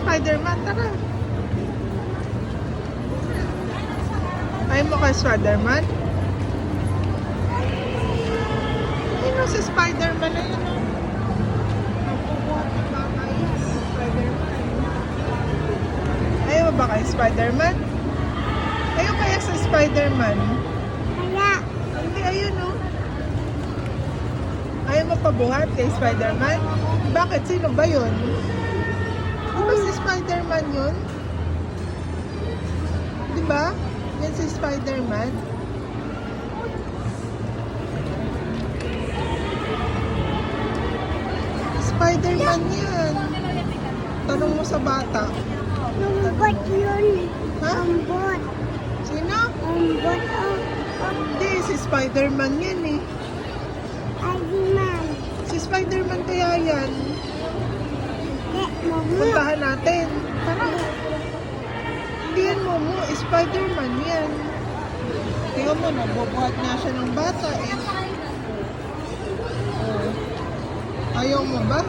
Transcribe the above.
Spider-Man, tara. Ayaw mo kay Spider-Man? Ayun o, si Spider-Man na yun o. Napubuhat ng bata yun, si Spider-Man. Ayaw mo ba kay Spider-Man? Ayaw kaya sa Spider-Man? Wala. Hindi, ayun o. Ayaw mo pabuhat kay Spider-Man? Bakit? Sino ba yun? Di ba si Spider-Man yun? Di ba? Yan si Spider-Man. Spider-Man yan. Tanong mo sa bata. Umbot yun. Ha? Umbot. Sino? Umbot. Hindi, si Spider-Man yan eh. Spider-Man. Si Spider-Man kaya yan. Mama. Puntahan natin. Tara. Hindi yan, Momo. Spider-Man yan. Tingnan mo, nabubuhat nga siya ng bata eh. Oh. Ayaw mo ba?